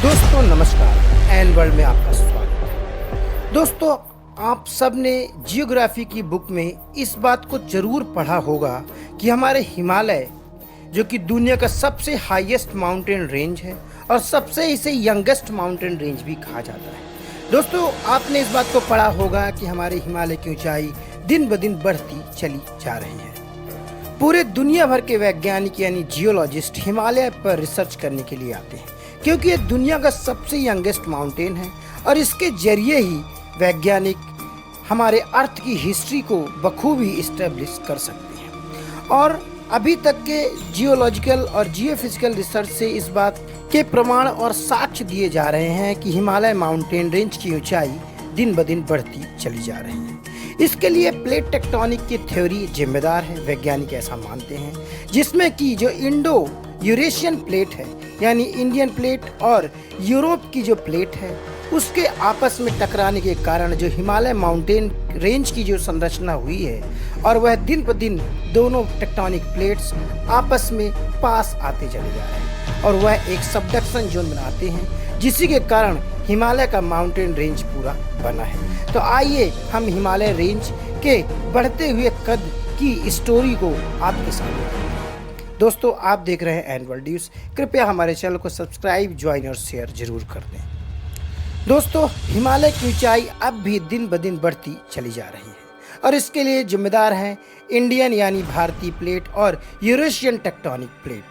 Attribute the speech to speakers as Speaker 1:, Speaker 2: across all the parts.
Speaker 1: दोस्तों नमस्कार, N world में आपका स्वागत है। दोस्तों, आप सब ने जियोग्राफी की बुक में इस बात को जरूर पढ़ा होगा कि हमारे हिमालय, जो कि दुनिया का सबसे हाईएस्ट माउंटेन रेंज है और सबसे इसे यंगेस्ट माउंटेन रेंज भी कहा जाता है। दोस्तों, आपने इस बात को पढ़ा होगा कि हमारे हिमालय की ऊंचाई दिन ब दिन बढ़ती चली जा रही है। पूरे दुनिया भर के वैज्ञानिक यानी जियोलॉजिस्ट हिमालय पर रिसर्च करने के लिए आते हैं, क्योंकि ये दुनिया का सबसे यंगेस्ट माउंटेन है और इसके जरिए ही वैज्ञानिक हमारे अर्थ की हिस्ट्री को बखूबी इस्टेब्लिश कर सकते हैं। और अभी तक के जियोलॉजिकल और जियोफिजिकल रिसर्च से इस बात के प्रमाण और साक्ष्य दिए जा रहे हैं कि हिमालय माउंटेन रेंज की ऊंचाई दिन ब दिन बढ़ती चली जा रही है। इसके लिए प्लेट टेक्टोनिक की थ्योरी जिम्मेदार है, वैज्ञानिक ऐसा मानते हैं, जिसमें कि जो इंडो यूरेशियन प्लेट है यानी इंडियन प्लेट और यूरोप की जो प्लेट है उसके आपस में टकराने के कारण जो हिमालय माउंटेन रेंज की जो संरचना हुई है और वह दिन ब दिन दोनों टेक्टोनिक प्लेट्स आपस में पास आते चले जा रहे हैं और वह एक सबडक्शन जोन बनाते हैं, जिसी के कारण हिमालय का माउंटेन रेंज पूरा बना है। तो आइए हम हिमालय रेंज के बढ़ते हुए कद की स्टोरी को आपके सामने। दोस्तों, आप देख रहे हैं एन वर्ल्ड न्यूज़। कृपया हमारे चैनल को सब्सक्राइब, ज्वाइन और शेयर जरूर कर दें। दोस्तों, हिमालय की ऊंचाई अब भी दिन ब दिन बढ़ती चली जा रही है और इसके लिए जिम्मेदार हैं इंडियन यानी भारतीय प्लेट और यूरेशियन टेक्टोनिक प्लेट,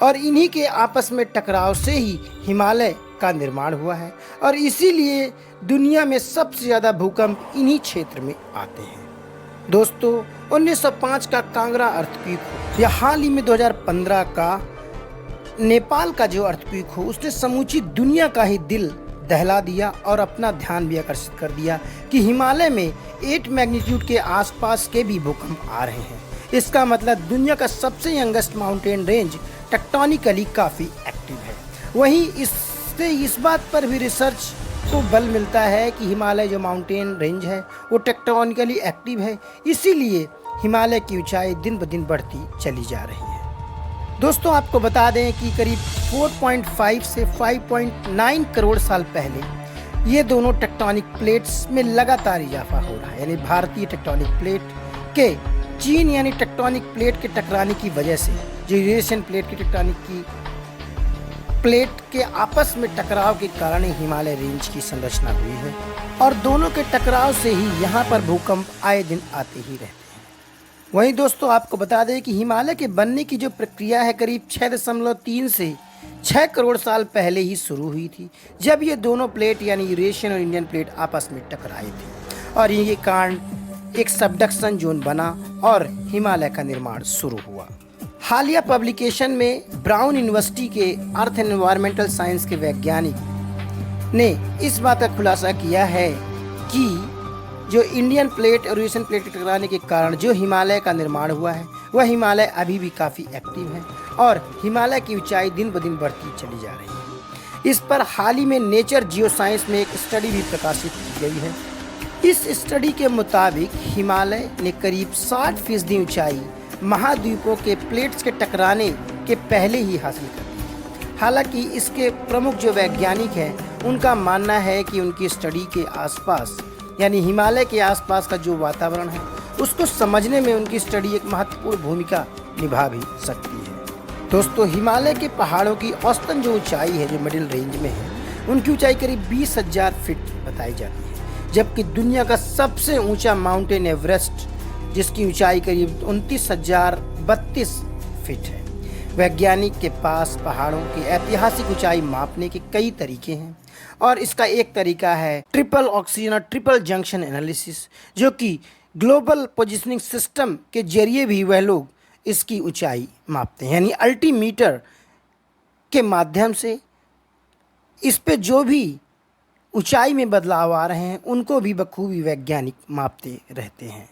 Speaker 1: और इन्हीं के आपस में टकराव से ही हिमालय का निर्माण हुआ है और इसीलिए दुनिया में सबसे ज़्यादा भूकंप इन्हीं क्षेत्र में आते हैं। दोस्तों, 1905 का कांगड़ा अर्थक्वेक हो या हाल ही में 2015 का नेपाल का जो अर्थक्वेक हो, उसने समूची दुनिया का ही दिल दहला दिया और अपना ध्यान भी आकर्षित कर दिया कि हिमालय में 8 मैग्नीट्यूड के आसपास के भी भूकंप आ रहे हैं। इसका मतलब दुनिया का सबसे यंगेस्ट माउंटेन रेंज टेक्टोनिकली काफ़ी एक्टिव है। वहीं इससे इस बात पर भी रिसर्च को बल मिलता है कि हिमालय जो माउंटेन रेंज है वो टेक्टोनिकली एक्टिव है, इसीलिए हिमालय की ऊंचाई दिन ब दिन बढ़ती चली जा रही है। दोस्तों, आपको बता दें कि करीब 4.5 से 5.9 करोड़ साल पहले ये दोनों टेक्टोनिक प्लेट्स में लगातार इजाफा हो रहा है, यानी भारतीय टेक्टोनिक प्लेट के चीन यानी टेक्टोनिक प्लेट के टकराने की वजह से जो यूरेशियन प्लेट की टेक्टोनिक की प्लेट के आपस में टकराव के कारण हिमालय रेंज की संरचना हुई है और दोनों के टकराव से ही यहाँ पर भूकंप आए दिन आते ही रहते हैं। वहीं दोस्तों, आपको बता दें कि हिमालय के बनने की जो प्रक्रिया है करीब 6.3 से 6 करोड़ साल पहले ही शुरू हुई थी, जब ये दोनों प्लेट यानी यूरेशियन और इंडियन प्लेट आपस में टकराए थे और ये कारण एक सबडक्शन जोन बना और हिमालय का निर्माण शुरू हुआ। हालिया पब्लिकेशन में ब्राउन यूनिवर्सिटी के अर्थ एंड एनवायरमेंटल साइंस के वैज्ञानिक ने इस बात का खुलासा किया है कि जो इंडियन प्लेट और यूरेशियन प्लेट के टकराने के कारण जो हिमालय का निर्माण हुआ है वह हिमालय अभी भी काफ़ी एक्टिव है और हिमालय की ऊंचाई दिन ब दिन बढ़ती चली जा रही है। इस पर हाल ही में नेचर जियोसाइंस में एक स्टडी भी प्रकाशित की गई है। इस स्टडी के मुताबिक हिमालय ने करीब 60% ऊंचाई महाद्वीपों के प्लेट्स के टकराने के पहले ही हासिल कर ली। हालांकि इसके प्रमुख जो वैज्ञानिक हैं उनका मानना है कि उनकी स्टडी के आसपास यानी हिमालय के आसपास का जो वातावरण है उसको समझने में उनकी स्टडी एक महत्वपूर्ण भूमिका निभा भी सकती है। दोस्तों, हिमालय के पहाड़ों की औसतन जो ऊंचाई है जो मिडिल रेंज में है उनकी ऊंचाई करीब 20,000 फीट बताई जाती है, जबकि दुनिया का सबसे ऊंचा माउंटेन एवरेस्ट जिसकी ऊंचाई करीब 29,032 फीट है। वैज्ञानिक के पास पहाड़ों की ऐतिहासिक ऊंचाई मापने के कई तरीके हैं और इसका एक तरीका है ट्रिपल ऑक्सीजन और ट्रिपल जंक्शन एनालिसिस, जो कि ग्लोबल पोजिशनिंग सिस्टम के जरिए भी वह लोग इसकी ऊंचाई मापते हैं, यानी अल्टीमीटर के माध्यम से इस पे जो भी ऊंचाई में बदलाव आ रहे हैं उनको भी बखूबी वैज्ञानिक मापते रहते हैं।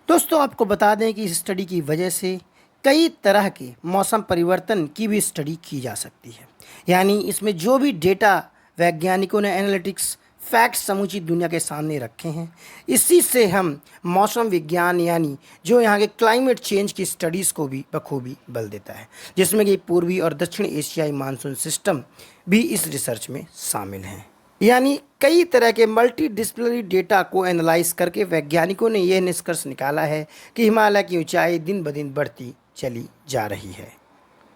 Speaker 1: दोस्तों, आपको बता दें कि इस स्टडी की वजह से कई तरह के मौसम परिवर्तन की भी स्टडी की जा सकती है, यानी इसमें जो भी डेटा वैज्ञानिकों ने एनालिटिक्स फैक्ट्स समूची दुनिया के सामने रखे हैं, इसी से हम मौसम विज्ञान यानी जो यहाँ के क्लाइमेट चेंज की स्टडीज़ को भी बखूबी बल देता है, जिसमें कि पूर्वी और दक्षिण एशियाई मानसून सिस्टम भी इस रिसर्च में शामिल हैं। यानी कई तरह के मल्टी डिसिप्लिनरी डेटा को एनालाइज करके वैज्ञानिकों ने यह निष्कर्ष निकाला है कि हिमालय की ऊंचाई दिन ब दिन बढ़ती चली जा रही है।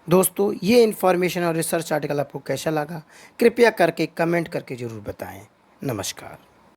Speaker 1: दोस्तों, ये इन्फॉर्मेशन और रिसर्च आर्टिकल आपको कैसा लगा, कृपया करके कमेंट करके ज़रूर बताएं। नमस्कार।